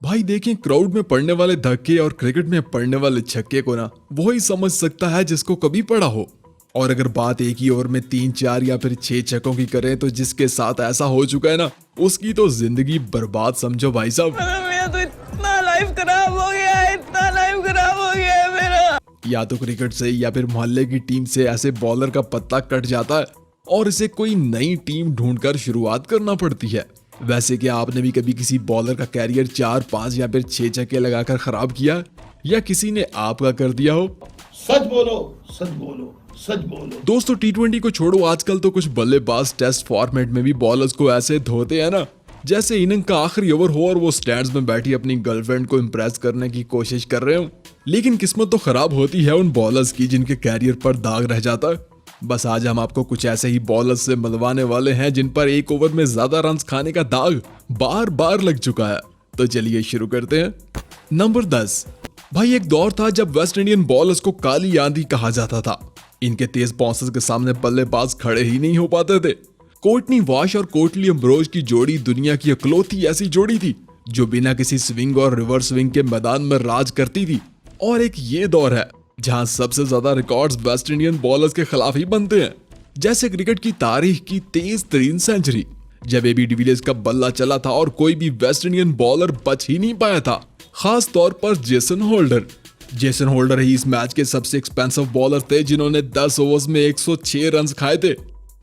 भाई देखें, क्राउड में पड़ने वाले धक्के और क्रिकेट में पड़ने वाले छक्के को ना वही समझ सकता है जिसको कभी पड़ा हो। और अगर बात एक ही ओवर में 3-4 या फिर 6 छक्कों की करें तो जिसके साथ ऐसा हो चुका है ना, उसकी तो जिंदगी बर्बाद समझो भाई साहब। मेरा तो इतना लाइफ खराब हो गया है, इतना लाइफ खराब हो गया है मेरा। या तो क्रिकेट से या फिर मोहल्ले की टीम से ऐसे बॉलर का पत्ता कट जाता है और इसे कोई नई टीम ढूंढकर शुरुआत करना पड़ती है। वैसे क्या आपने भी कभी किसी बॉलर का कैरियर 4-5 या फिर 6 छक्के लगाकर खराब किया, या किसी ने आपका कर दिया हो? सच बोलो, सच बोलो, सच बोलो। दोस्तों T20 को छोड़ो, आजकल तो कुछ बल्लेबाज टेस्ट फॉर्मेट में भी बॉलर्स को ऐसे धोते हैं ना जैसे इनिंग का आखिरी ओवर हो और वो स्टैंड्स में बैठी अपनी गर्लफ्रेंड को इम्प्रेस करने की कोशिश कर रहे हो। लेकिन किस्मत तो खराब होती है उन बॉलर्स की जिनके कैरियर पर दाग रह जाता है। बस आज हम आपको कुछ ऐसे ही बॉलर्स से मिलवाने वाले हैं जिन पर एक ओवर में ज्यादा रन्स खाने का दाग बार बार लग चुका है। तो चलिए शुरू करते हैं। नंबर 10। भाई एक दौर था जब वेस्ट इंडियन बॉलर्स को काली आंधी कहा जाता था। इनके तेज बाउंसर्स के सामने बल्लेबाज खड़े ही नहीं हो पाते थे। कोर्टनी वॉश और कोटली अम्ब्रोज की जोड़ी दुनिया की इकलौती ऐसी जोड़ी थी जो बिना किसी स्विंग और रिवर्स स्विंग के मैदान में राज करती थी। और एक ये दौर है जहां सबसे ज्यादा रिकॉर्ड्स वेस्ट इंडियन बॉलर्स के खिलाफ ही बनते हैं, जैसे क्रिकेट की तारीख की तेज तरीन सेंचुरी जब एबी डिविलियर्स का बल्ला चला था और कोई भी वेस्ट इंडियन बॉलर बच ही नहीं पाया था, खास तौर पर जेसन होल्डर ही इस मैच के सबसे एक्सपेंसिव बॉलर थे जिन्होंने 10 ओवर्स में 106 रन खाए थे।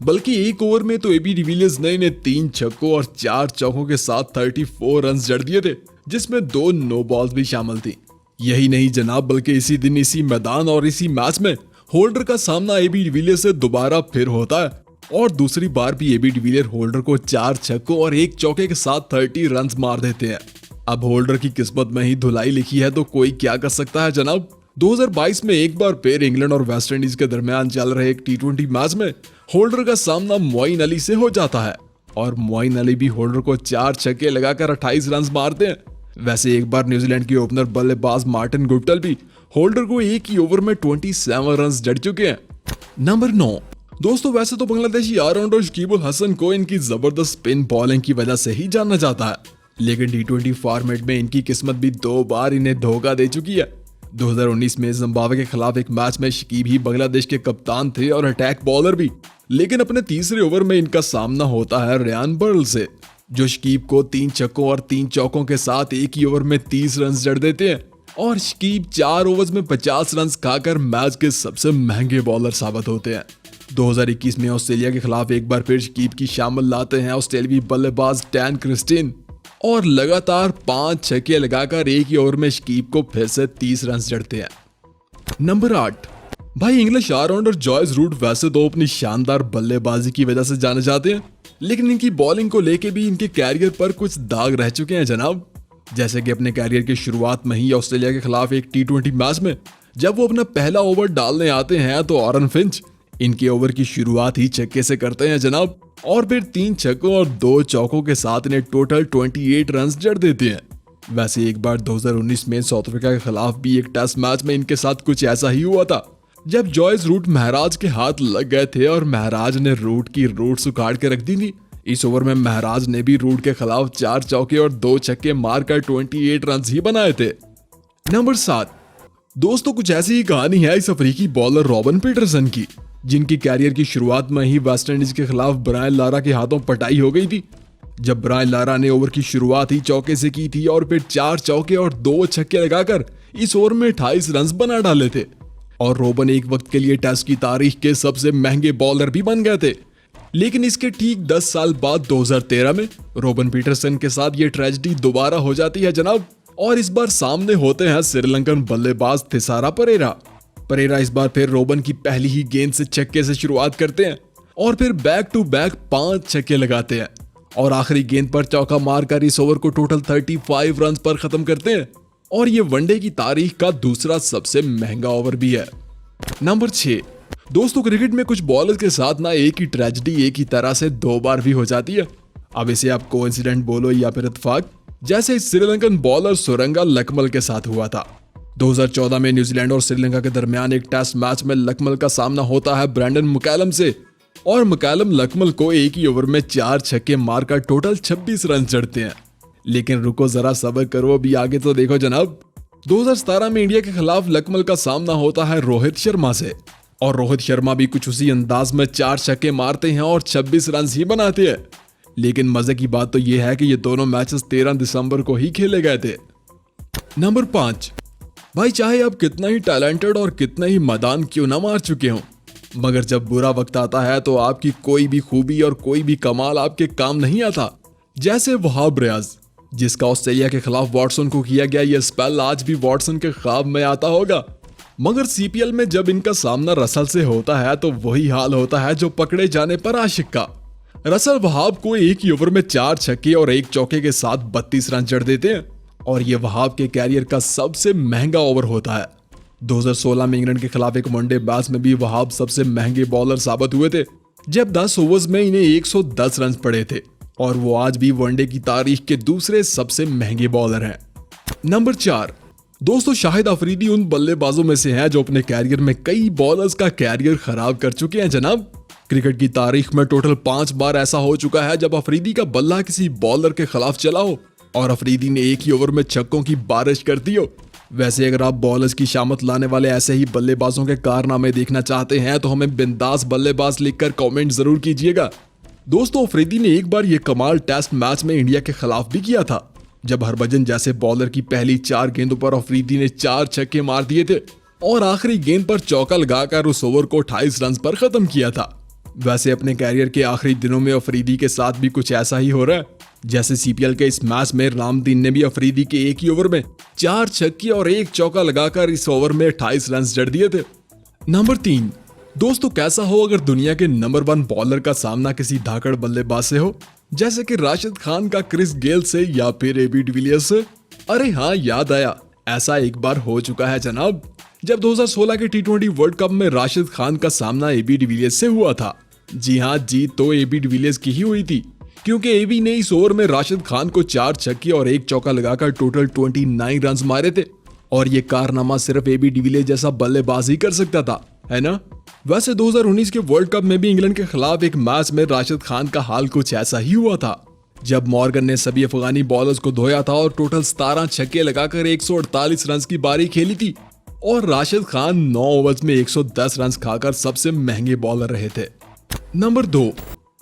बल्कि एक ओवर में तो एबी डिविलियर्स ने 3 छक्कों और 4 चौकों के साथ 34 रन जड़ दिए थे, जिसमें 2 नो बॉल्स भी शामिल थी। यही नहीं जनाब, बल्कि इसी दिन इसी मैदान और इसी मैच में होल्डर का सामना एबी डिविलियर्स से दोबारा फिर होता है और दूसरी बार भी एबी डिविलियर्स होल्डर को 4 छक्कों और 1 चौके के साथ 30 रन मार देते हैं। अब होल्डर की किस्मत में ही धुलाई लिखी है तो कोई क्या कर सकता है जनाब। 2022 में एक बार फिर इंग्लैंड और वेस्ट इंडीज के दरमियान चल रहे एक T20 मैच में होल्डर का सामना मोइन अली से हो जाता है और मोइन अली भी होल्डर को 4 छक्के लगाकर 28 रन मारते हैं। वैसे एक बार न्यूजीलैंड के ओपनर बल्लेबाज मार्टिन गुप्टिल भी होल्डर को एक ही ओवर में 27 रन जड़ चुके हैं। नंबर 9। दोस्तों वैसे तो बांग्लादेशी ऑलराउंडर शकीब अल हसन को इनकी जबरदस्त स्पिन बॉलिंग की वजह से ही जाना जाता है, लेकिन T20 फॉर्मेट में इनकी किस्मत भी 2 बार इन्हें धोखा दे चुकी है। 2019 में जिम्बाब्वे के खिलाफ एक मैच में शकीब ही बांग्लादेश के कप्तान थे और अटैक बॉलर भी, लेकिन अपने तीसरे ओवर में इनका सामना होता है रेयान बर्ल से, जो शकीब को 3 छक्कों और 3 चौकों के साथ एक ही ओवर में 30 रन जड़ देते हैं और शकीब 4 ओवर्स में 50 रन खाकर मैच के सबसे महंगे बॉलर साबित होते हैं। 2021 में ऑस्ट्रेलिया के खिलाफ एक बार फिर शकीब की शामिल लाते हैं ऑस्ट्रेलियाई बल्लेबाज डैन क्रिस्टिन और लगातार 5 छक्के लगाकर एक ही ओवर में शकीब को फिर से 30 रन जड़ते हैं। नंबर 8। भाई इंग्लिश ऑलराउंडर जॉयस रूट वैसे तो अपनी शानदार बल्लेबाजी की वजह से जाने जाते हैं, लेकिन इनकी बॉलिंग को लेके भी इनके कैरियर पर कुछ दाग रह चुके हैं जनाब। जैसे कि अपने कैरियर की शुरुआत में ही ऑस्ट्रेलिया के खिलाफ एक T20 मैच में जब वो अपना पहला ओवर डालने आते हैं तो ऑरन फिंच इनके ओवर की शुरुआत ही छक्के से करते हैं जनाब और फिर 3 छक्कों और 2 चौकों के साथ इन्हें टोटल 28 रन जड़ देते हैं। वैसे एक बार 2019 में साउथ अफ्रीका के खिलाफ भी एक टेस्ट मैच में इनके साथ कुछ ऐसा ही हुआ था, जब जॉयस रूट महराज के हाथ लग गए थे और महराज ने रूट की रूट्स उखाड़ के रख दी थी। इस ओवर में महराज ने भी रूट के खिलाफ 4 चौके और 2 छक्के मारकर 28 रन ही बनाए थे। नंबर 7। दोस्तों कुछ ऐसी ही कहानी है इस अफ्रीकी बॉलर रॉबन पीटरसन की, जिनकी कैरियर की शुरुआत में ही वेस्ट इंडीज के खिलाफ ब्रायन लारा के हाथों पटाई हो गई थी, जब ब्रायन लारा ने ओवर की शुरुआत ही चौके से की थी और फिर 4 चौके और 2 छक्के लगाकर इस ओवर में 28 रन बना डाले थे और रॉबन एक वक्त के लिए टेस्ट की तारीख के सबसे महंगे बॉलर भी बन गए थे। लेकिन इसके ठीक 10 साल बाद 2013 में रॉबन पीटरसन के साथ ये ट्रेजेडी दोबारा हो जाती है जनाब, और इस बार सामने होते हैं श्रीलंकन बल्लेबाज थिसारा परेरा इस बार फिर रॉबन की पहली ही गेंद से छक्के से शुरुआत करते हैं और फिर बैक टू बैक 5 छक्के लगाते हैं और आखिरी गेंद पर चौका मारकर इस ओवर को टोटल 35 रन पर खत्म करते हैं और ये वनडे की तारीख का दूसरा सबसे महंगा ओवर भी है। नंबर 6। दोस्तों क्रिकेट में कुछ बॉलर्स के साथ ना एक ही ट्रेजेडी एक ही तरह से 2 बार भी हो जाती है। अब इसे आप कोइंसिडेंट बोलो या फिर इत्तेफाक, जैसे श्रीलंकन बॉलर सुरंगा लकमल के साथ हुआ था। 2014 में न्यूजीलैंड और श्रीलंका के दरमियान एक टेस्ट मैच में लकमल का सामना होता है ब्रैंडन मैकलम से और मैकलम लकमल को एक ही ओवर में 4 छक्के मारकर टोटल 26 रन जड़ते हैं। लेकिन रुको जरा सब्र करो, अभी आगे तो देखो जनाब। 2017 में इंडिया के खिलाफ लकमल का सामना होता है रोहित शर्मा से, और रोहित शर्मा भी कुछ उसी अंदाज में 4 छक्के मारते हैं और 26 रन ही बनाते हैं। लेकिन मजे की बात तो यह है कि ये दोनों मैचेस 13 दिसंबर को ही खेले गए थे। नंबर 5, भाई चाहे आप कितना ही टैलेंटेड और कितना ही मैदान क्यों ना मार चुके हों, मगर जब बुरा वक्त आता है तो आपकी कोई भी खूबी और कोई भी कमाल आपके काम नहीं आता। जैसे वहाब रियाज, जिसका ऑस्ट्रेलिया के खिलाफ वॉटसन को किया गया ये स्पेल आज भी वॉटसन के ख्वाब में आता होगा। मगर सीपीएल में जब इनका सामना रसल से होता है तो वही हाल होता है जो पकड़े जाने पर आशिक का। रसल वहाब को एक ही ओवर में 4 छक्के और 1 चौके के साथ 32 रन जड़ देते हैं, और ये वहाब के कैरियर का सबसे महंगा ओवर होता है। 2016 में इंग्लैंड के खिलाफ एक वनडे मैच में भी वहाब सबसे महंगे बॉलर साबित हुए थे, जब 10 ओवर्स में इन्हें 110 रन पड़े थे, और वो आज भी वनडे की तारीख के दूसरे सबसे महंगे बॉलर हैं। नंबर 4, दोस्तों शाहिद अफरीदी उन बल्लेबाजों में से हैं जो अपने कैरियर में कई बॉलर्स का कैरियर खराब कर चुके हैं जनाब। क्रिकेट की तारीख में टोटल 5 बार ऐसा हो चुका है जब अफरीदी का बल्ला किसी बॉलर के खिलाफ चला हो और अफरीदी ने एक ही ओवर में छक्कों की बारिश कर दी हो। वैसे अगर आप बॉलर्स की शामत लाने वाले ऐसे ही बल्लेबाजों के कारनामे देखना चाहते हैं तो हमें बिंदास बल्लेबाज लिखकर कमेंट जरूर कीजिएगा। दोस्तों अफरीदी ने एक बार ये कमाल टेस्ट मैच में इंडिया के खिलाफ भी किया था, जब हरभजन जैसे बॉलर की पहली 4 गेंदों पर अफरीदी ने 4 छक्के मार दिए थे और आखिरी गेंद पर चौका लगाकर उस ओवर को 28 रन पर खत्म किया था। वैसे अपने कैरियर के आखिरी दिनों में अफरीदी के साथ भी कुछ ऐसा ही हो रहा है। जैसे सीपीएल के इस मैच में रामदीन ने भी अफरीदी के एक ही ओवर में 4 छक्के और 1 चौका लगाकर इस ओवर में 28 रन जड़ दिए थे। नंबर 3, दोस्तों कैसा हो अगर दुनिया के नंबर 1 बॉलर का सामना किसी धाकड़ बल्लेबाज से हो, जैसे कि राशिद खान का क्रिस गेल से या फिर एबी डिविलियर्स से। अरे हाँ याद आया, ऐसा एक बार हो चुका है जनाब, जब 2016 के T20 वर्ल्ड कप में राशिद खान का सामना एबी डिविलियर्स से हुआ था। जी हाँ, जीत तो एबी डिविलियर्स की ही हुई थी, क्योंकि एबी ने इस ओवर में राशिद खान को 4 छक्के और 1 चौका लगाकर टोटल 29 रन मारे थे, और ये कारनामा सिर्फ एबी डिविलियर्स जैसा बल्लेबाज ही कर सकता था, है ना। वैसे 2019 के वर्ल्ड कप में भी इंग्लैंड के खिलाफ एक मैच में राशिद खान का हाल कुछ ऐसा ही हुआ था, जब मॉर्गन ने सभी अफगानी बॉलर्स को धोया था और टोटल 17 छक्के लगाकर 148 रन की बारी खेली थी, और राशिद खान 9 ओवर्स में 110 रन खाकर सबसे महंगे बॉलर रहे थे। नंबर 2,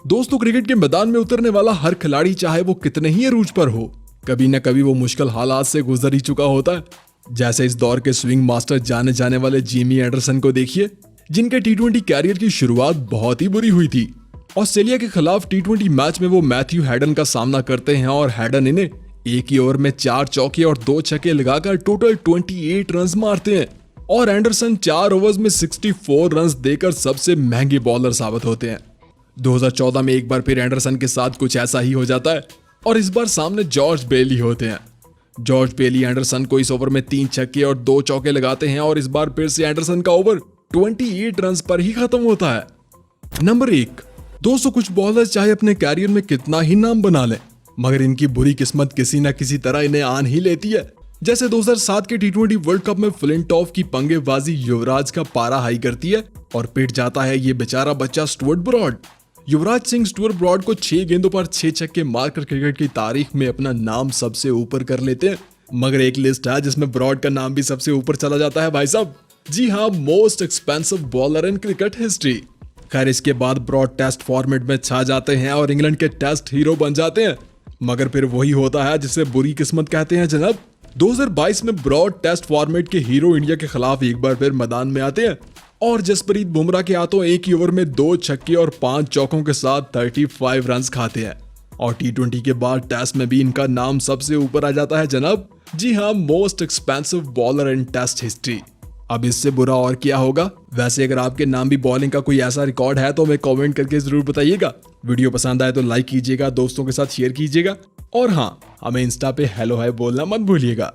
दोस्तों क्रिकेट के मैदान में उतरने वाला हर खिलाड़ी चाहे वो कितने ही अरूज पर हो, कभी न कभी वो मुश्किल हालात से गुजर ही चुका होता है। जैसे इस दौर के स्विंग मास्टर जाने जाने वाले जिमी एंडरसन को देखिए, जिनके T20 कैरियर की शुरुआत बहुत ही बुरी हुई थी। ऑस्ट्रेलिया के खिलाफ T20 मैच में वो मैथ्यू हैडन का सामना करते हैं और हैडन इन्हें एक ही ओवर में 4 चौके और 2 छक्के लगाकर टोटल 28 रन मारते हैं, और एंडरसन 4 ओवर्स में 64 रन देकर सबसे महंगे बॉलर साबित होते हैं। 2014 में एक बार फिर एंडरसन के साथ कुछ ऐसा ही हो जाता है, और इस बार सामने जॉर्ज बेली होते हैं। जॉर्ज बेली एंडरसन को इस ओवर में 3 छक्के और 2 चौके लगाते हैं, और इस बार फिर से एंडरसन का ओवर 28 रन पर ही खत्म होता है। नंबर 1, दोस्तों कुछ बॉलर चाहे अपने कैरियर में कितना ही नाम बना लें, मगर इनकी बुरी किस्मत किसी न किसी तरह इन्हें आन ही लेती है। जैसे 2007 के T20 वर्ल्ड कप में फ्लिंटॉफ की पंगेबाजी युवराज का पारा हाई करती है और पिट जाता है ये बेचारा बच्चा Stuart broad. Yuvraj Singh Stuart broad को 6 गेंदों पर 6 छक्के मारकर क्रिकेट की तारीख में अपना नाम सबसे ऊपर कर लेते हैं। मगर एक लिस्ट है जिसमें ब्रॉड का नाम भी सबसे ऊपर चला जाता है भाई साहब। जी हाँ, most expensive bowler in cricket history. खैर इसके बाद ब्रॉड टेस्ट फॉर्मेट में छा जाते हैं और इंग्लैंड के टेस्ट हीरो बन जाते हैं, मगर फिर वही होता है जिसे बुरी किस्मत कहते हैं जनाब। 2022 में ब्रॉड टेस्ट फॉर्मेट के हीरो इंडिया के खिलाफ एक बार फिर मैदान में आते हैं और जसप्रीत बुमराह के हाथों एक ही ओवर में 2 छक्के और 5 चौकों के साथ 35 रन खाते हैं, और T20 के बाद टेस्ट में भी इनका नाम सबसे ऊपर आ जाता है जनाब। जी हाँ, most expensive bowler in test history. अब इससे बुरा और क्या होगा। वैसे अगर आपके नाम भी बॉलिंग का कोई ऐसा रिकॉर्ड है तो हमें कमेंट करके जरूर बताइएगा। वीडियो पसंद आए तो लाइक कीजिएगा, दोस्तों के साथ शेयर कीजिएगा, और हाँ, हमें इंस्टा पे हेलो हाय बोलना मत भूलिएगा।